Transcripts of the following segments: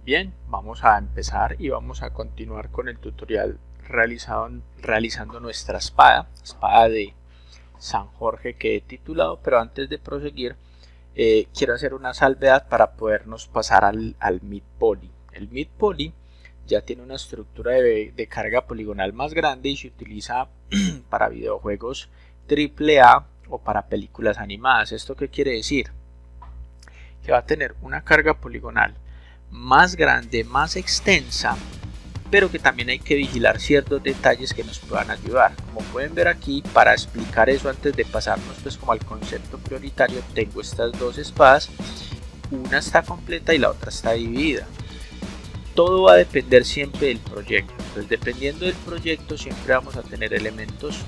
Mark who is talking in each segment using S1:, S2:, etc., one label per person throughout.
S1: Bien, vamos a empezar y vamos a continuar con el tutorial realizando nuestra espada de San Jorge que he titulado, pero antes de proseguir quiero hacer una salvedad para podernos pasar al Meat Poly. El Meat Poly ya tiene una estructura de carga poligonal más grande y se utiliza para videojuegos AAA o para películas animadas. ¿Esto qué quiere decir? Que va a tener una carga poligonal más grande, más extensa, pero que también hay que vigilar ciertos detalles que nos puedan ayudar. Como pueden ver aquí, para explicar eso antes de pasarnos pues como al concepto prioritario, tengo estas dos espadas, una está completa y la otra está dividida. Todo va a depender siempre del proyecto. Entonces, dependiendo del proyecto, siempre vamos a tener elementos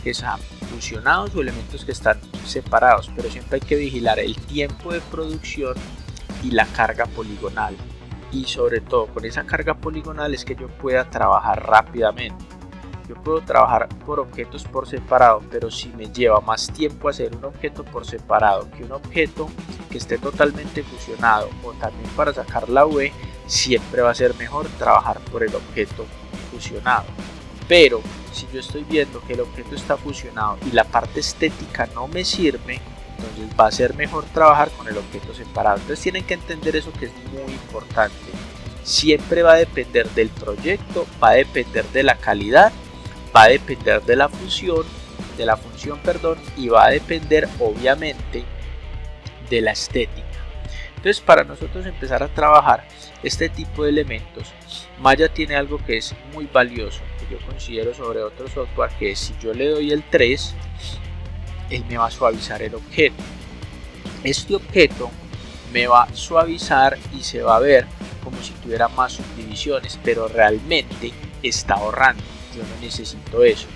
S1: que están fusionados o elementos que están separados, pero siempre hay que vigilar el tiempo de producción y la carga poligonal. Y sobre todo con esa carga poligonal es que yo pueda trabajar rápidamente. Yo puedo trabajar por objetos por separado, pero si me lleva más tiempo hacer un objeto por separado que un objeto que esté totalmente fusionado, o también para sacar la UE, siempre va a ser mejor trabajar por el objeto fusionado. Pero si yo estoy viendo que el objeto está fusionado y la parte estética no me sirve, entonces va a ser mejor trabajar con el objeto separado. Entonces tienen que entender eso, que es muy importante. Siempre va a depender del proyecto, va a depender de la calidad, va a depender de la función, y va a depender obviamente de la estética. Entonces, para nosotros empezar a trabajar este tipo de elementos, Maya tiene algo que es muy valioso, que yo considero sobre otro software, que es si yo le doy el 3, él me va a suavizar el objeto. Este objeto me va a suavizar y se va a ver como si tuviera más subdivisiones, pero realmente está ahorrando. Yo no necesito eso.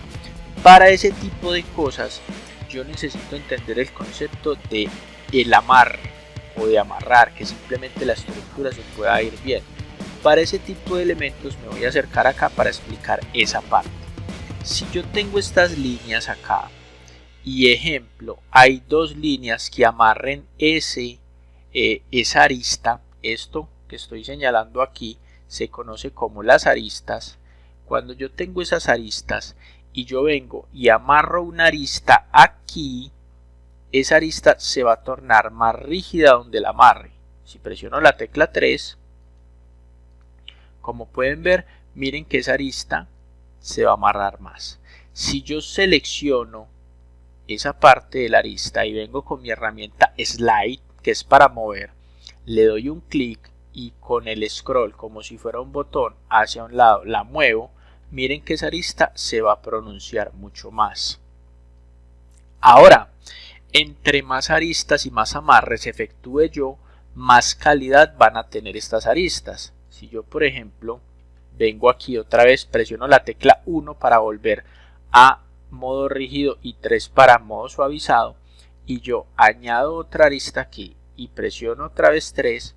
S1: Para ese tipo de cosas, yo necesito entender el concepto de el amarre o de amarrar, que simplemente la estructura se pueda ir bien. Para ese tipo de elementos me voy a acercar acá para explicar esa parte. Si yo tengo estas líneas acá, y ejemplo, hay dos líneas que amarren esa arista, esto que estoy señalando aquí se conoce como las aristas. Cuando yo tengo esas aristas y yo vengo y amarro una arista aquí, esa arista se va a tornar más rígida donde la amarre. Si presiono la tecla 3, como pueden ver, miren que esa arista se va a amarrar más. Si yo selecciono esa parte de la arista y vengo con mi herramienta Slide, que es para mover, le doy un clic y con el scroll, como si fuera un botón, hacia un lado la muevo, miren que esa arista se va a pronunciar mucho más. Ahora, entre más aristas y más amarres efectúe yo, más calidad van a tener estas aristas. Si yo, por ejemplo, vengo aquí otra vez, presiono la tecla 1 para volver a modo rígido y 3 para modo suavizado, y yo añado otra arista aquí y presiono otra vez 3,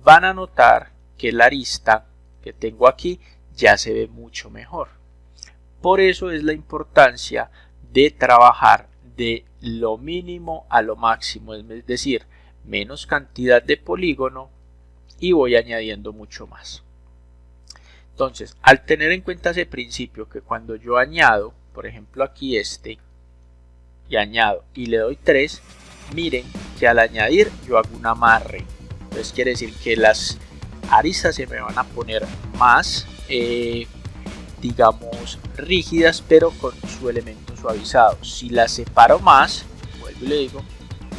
S1: van a notar que la arista que tengo aquí ya se ve mucho mejor. Por eso es la importancia de trabajar de lo mínimo a lo máximo, es decir, menos cantidad de polígono y voy añadiendo mucho más. Entonces, al tener en cuenta ese principio, que cuando yo añado, por ejemplo aquí y añado y le doy 3, miren que al añadir yo hago un amarre. Entonces quiere decir que las aristas se me van a poner más digamos rígidas, pero con su elemento suavizado. Si las separo más, vuelvo y le digo,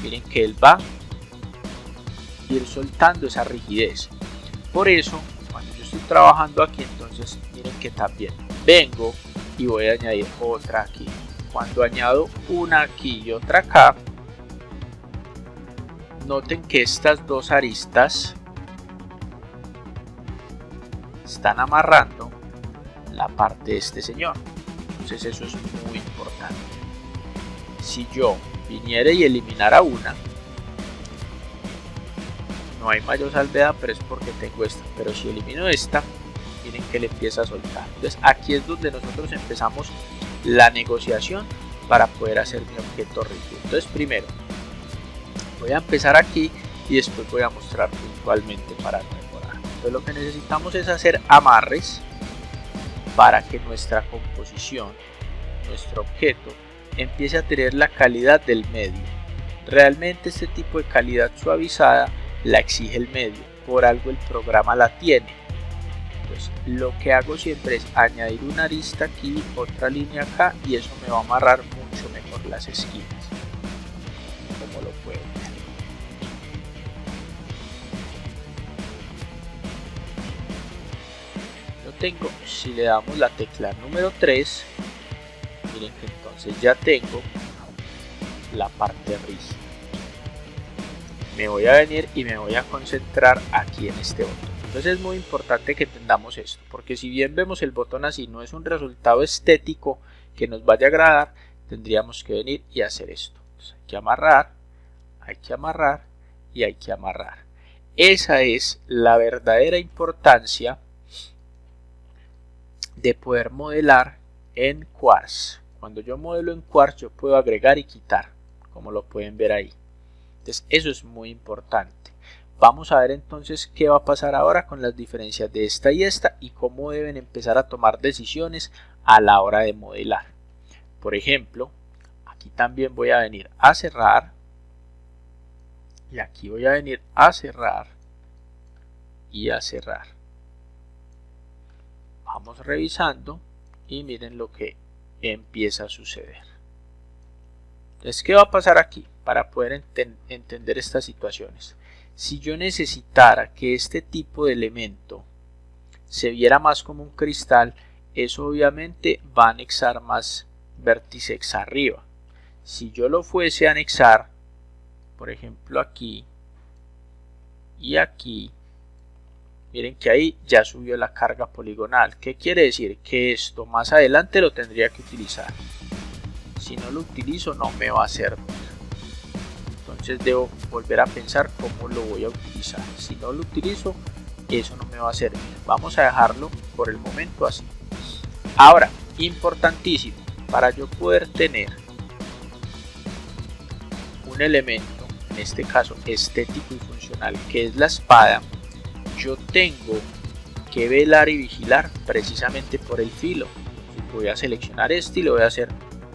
S1: miren que él va a ir soltando esa rigidez. Por eso cuando yo estoy trabajando aquí, entonces miren que también vengo y voy a añadir otra aquí. Cuando añado una aquí y otra acá, noten que estas dos aristas están amarrando la parte de este señor. Entonces eso es muy importante. Si yo viniera y eliminara una, no hay mayor salvedad, pero es porque tengo esta. Pero si elimino esta, miren que le empieza a soltar. Entonces aquí es donde nosotros empezamos la negociación para poder hacer mi objeto rígido. Entonces primero voy a empezar aquí y después voy a mostrar puntualmente para mejorar. Entonces lo que necesitamos es hacer amarres para que nuestra composición, nuestro objeto, empiece a tener la calidad del medio. Realmente este tipo de calidad suavizada la exige el medio, por algo el programa la tiene. Entonces lo que hago siempre es añadir una arista aquí, otra línea acá, y eso me va a amarrar mucho mejor las esquinas, como lo pueden ver. Lo tengo. Si le damos la tecla número 3, miren que entonces ya tengo la parte rígida. Me voy a venir y me voy a concentrar aquí en este botón. Entonces es muy importante que entendamos esto, porque si bien vemos el botón así, no es un resultado estético que nos vaya a agradar, tendríamos que venir y hacer esto. Entonces hay que amarrar y hay que amarrar. Esa es la verdadera importancia de poder modelar en Quartz. Cuando yo modelo en Quartz, yo puedo agregar y quitar, como lo pueden ver ahí. Entonces eso es muy importante. Vamos a ver entonces qué va a pasar ahora con las diferencias de esta y esta y cómo deben empezar a tomar decisiones a la hora de modelar. Por ejemplo, aquí también voy a venir a cerrar y aquí voy a venir a cerrar y a cerrar. Vamos revisando y miren lo que empieza a suceder. Entonces, ¿qué va a pasar aquí para poder entender estas situaciones? Si yo necesitara que este tipo de elemento se viera más como un cristal, eso obviamente va a anexar más vértices arriba. Si yo lo fuese a anexar, por ejemplo aquí y aquí, miren que ahí ya subió la carga poligonal. ¿Qué quiere decir? Que esto más adelante lo tendría que utilizar. Si no lo utilizo no me va a servir. Entonces debo volver a pensar cómo lo voy a utilizar. Si no lo utilizo, eso no me va a servir. Vamos a dejarlo por el momento así. Ahora, importantísimo, para yo poder tener un elemento, en este caso estético y funcional, que es la espada, yo tengo que velar y vigilar precisamente por el filo. Voy a seleccionar este y lo voy a hacer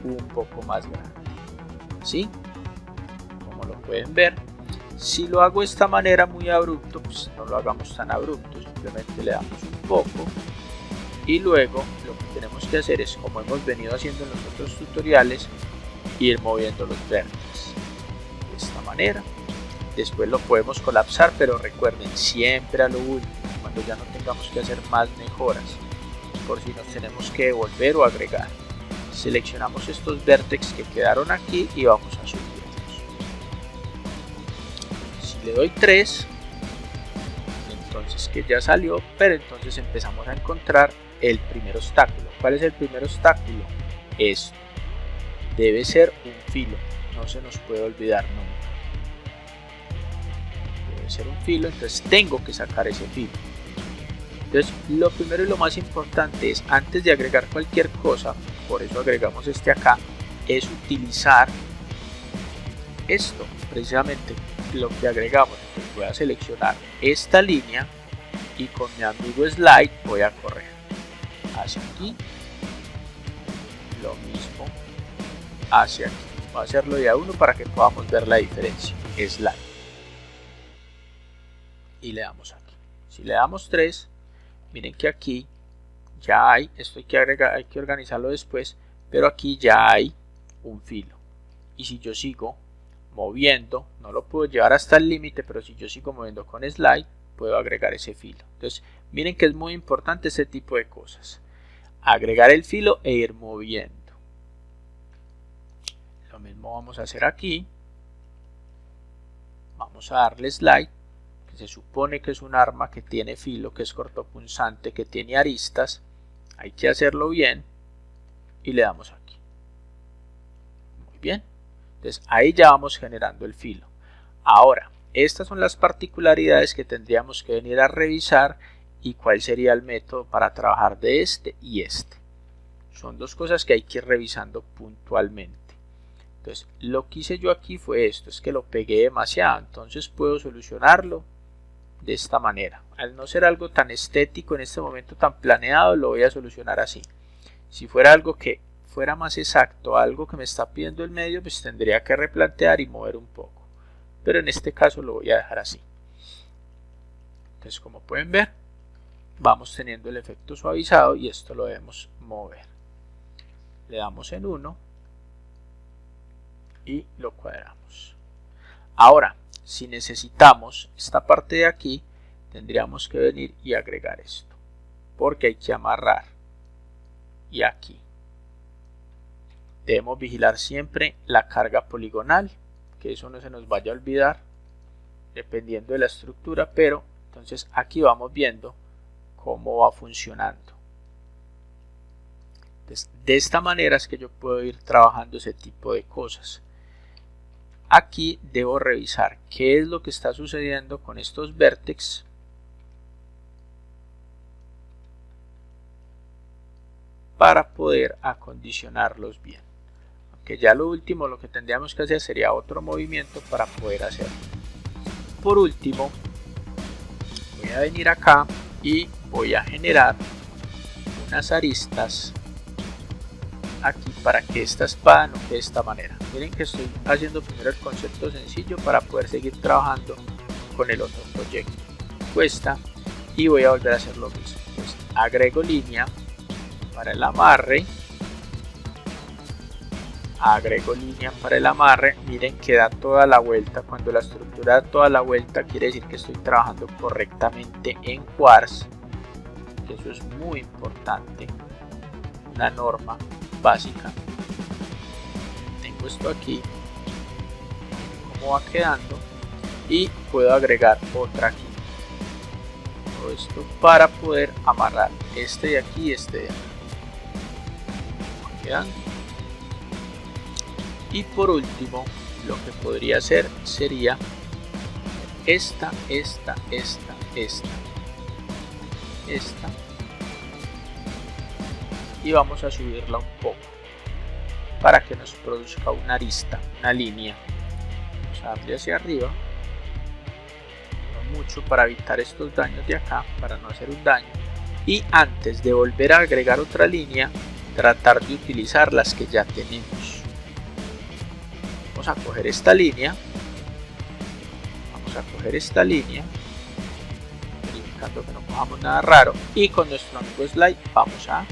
S1: un poco más grande. ¿Sí? Como lo pueden ver, si lo hago de esta manera muy abrupto, pues no lo hagamos tan abrupto, simplemente le damos un poco y luego lo que tenemos que hacer es, como hemos venido haciendo en los otros tutoriales, ir moviendo los vértices de esta manera. Después lo podemos colapsar, pero recuerden, siempre a lo último, cuando ya no tengamos que hacer más mejoras, por si nos tenemos que devolver o agregar. Seleccionamos estos vértices que quedaron aquí y vamos a subirlos. Si le doy 3, entonces que ya salió, pero entonces empezamos a encontrar el primer obstáculo. ¿Cuál es el primer obstáculo? Esto. Debe ser un filo, no se nos puede olvidar nunca. Debe ser un filo, entonces tengo que sacar ese filo. Entonces lo primero y lo más importante es, antes de agregar cualquier cosa, por eso agregamos este acá, es utilizar esto, precisamente lo que agregamos. Entonces voy a seleccionar esta línea y con mi amigo slide voy a correr hacia aquí, lo mismo hacia aquí. Voy a hacerlo de a uno para que podamos ver la diferencia. Slide y le damos aquí. Si le damos 3, miren que aquí ya hay, esto hay que organizarlo después, pero aquí ya hay un filo. Y si yo sigo moviendo, no lo puedo llevar hasta el límite, pero si yo sigo moviendo con slide, puedo agregar ese filo. Entonces, miren que es muy importante este tipo de cosas. Agregar el filo e ir moviendo. Lo mismo vamos a hacer aquí. Vamos a darle slide, que se supone que es un arma que tiene filo, que es cortopunzante, que tiene aristas. Hay que hacerlo bien y le damos aquí. Muy bien. Entonces ahí ya vamos generando el filo. Ahora, estas son las particularidades que tendríamos que venir a revisar y cuál sería el método para trabajar de este y este. Son dos cosas que hay que ir revisando puntualmente. Entonces, lo que hice yo aquí fue esto, es que lo pegué demasiado, entonces puedo solucionarlo de esta manera. Al no ser algo tan estético en este momento, tan planeado, lo voy a solucionar así. Si fuera algo que fuera más exacto, algo que me está pidiendo el medio, pues tendría que replantear y mover un poco. Pero en este caso lo voy a dejar así. Entonces, como pueden ver, vamos teniendo el efecto suavizado y esto lo debemos mover. Le damos en 1 y lo cuadramos. Ahora, si necesitamos esta parte de aquí, tendríamos que venir y agregar esto, porque hay que amarrar. Y aquí debemos vigilar siempre la carga poligonal, que eso no se nos vaya a olvidar dependiendo de la estructura, pero entonces aquí vamos viendo cómo va funcionando. Entonces, de esta manera es que yo puedo ir trabajando ese tipo de cosas. Aquí debo revisar qué es lo que está sucediendo con estos vértices para poder acondicionarlos bien. Aunque ya lo último, lo que tendríamos que hacer sería otro movimiento para poder hacerlo. Por último, voy a venir acá y voy a generar unas aristas aquí para que esta espada no quede de esta manera. Miren que estoy haciendo primero el concepto sencillo para poder seguir trabajando con el otro proyecto. Cuesta y voy a volver a hacer lo mismo. Pues agrego línea para el amarre, agrego línea para el amarre. Miren que da toda la vuelta. Cuando la estructura da toda la vuelta quiere decir que estoy trabajando correctamente en quartz, que eso es muy importante, una norma básica. Tengo esto aquí, cómo va quedando, y puedo agregar otra aquí. Todo esto para poder amarrar este de aquí y este de acá. ¿Quedan? Y por último, lo que podría hacer sería esta y vamos a subirla un poco para que nos produzca una arista, una línea. Vamos a darle hacia arriba, no mucho, para evitar estos daños de acá, para no hacer un daño. Y antes de volver a agregar otra línea, tratar de utilizar las que ya tenemos. Vamos a coger esta línea, verificando que no cojamos nada raro, y con nuestro amigo slide vamos a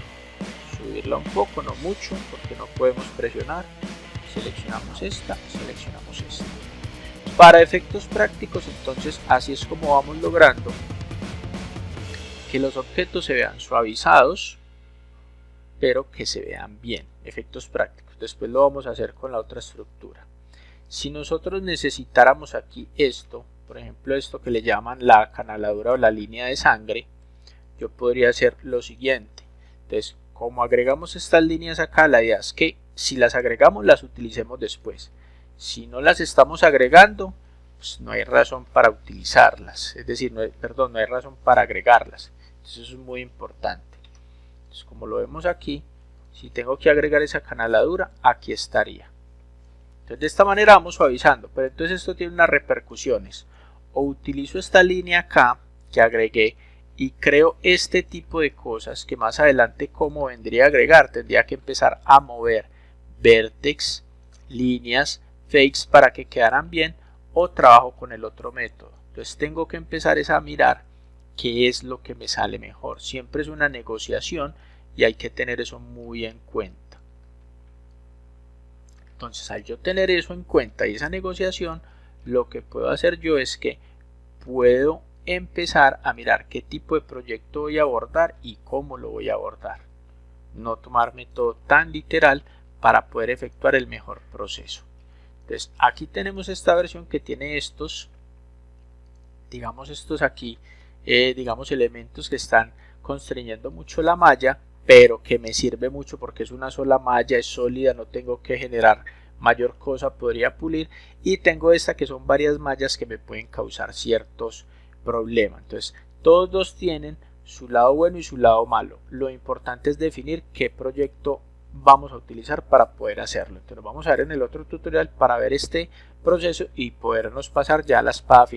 S1: subirla un poco, no mucho, porque no podemos presionar. Seleccionamos esta, seleccionamos esta. Para efectos prácticos, entonces, así es como vamos logrando que los objetos se vean suavizados, pero que se vean bien. Efectos prácticos. Después lo vamos a hacer con la otra estructura. Si nosotros necesitáramos aquí esto, por ejemplo esto que le llaman la canaladura o la línea de sangre, yo podría hacer lo siguiente. Entonces, como agregamos estas líneas acá, la idea es que si las agregamos las utilicemos después. Si no las estamos agregando, pues no hay razón para utilizarlas, es decir, no hay razón para agregarlas. Entonces eso es muy importante. Entonces, como lo vemos aquí, si tengo que agregar esa canaladura, aquí estaría. Entonces de esta manera vamos suavizando, pero entonces esto tiene unas repercusiones. O utilizo esta línea acá que agregué y creo este tipo de cosas que más adelante, como vendría a agregar, tendría que empezar a mover vértex, líneas, fakes para que quedaran bien, o trabajo con el otro método. Entonces tengo que empezar a mirar qué es lo que me sale mejor. Siempre es una negociación y hay que tener eso muy en cuenta. Entonces, al yo tener eso en cuenta y esa negociación, lo que puedo hacer yo es que puedo empezar a mirar qué tipo de proyecto voy a abordar y cómo lo voy a abordar. No tomarme todo tan literal para poder efectuar el mejor proceso. Entonces, aquí tenemos esta versión que tiene estos, digamos estos aquí, elementos que están constriñendo mucho la malla, pero que me sirve mucho porque es una sola malla, es sólida, no tengo que generar mayor cosa, podría pulir, y tengo esta que son varias mallas que me pueden causar ciertos problemas. Entonces todos dos tienen su lado bueno y su lado malo. Lo importante es definir qué proyecto vamos a utilizar para poder hacerlo. Entonces vamos a ver en el otro tutorial para ver este proceso y podernos pasar ya a la espada final.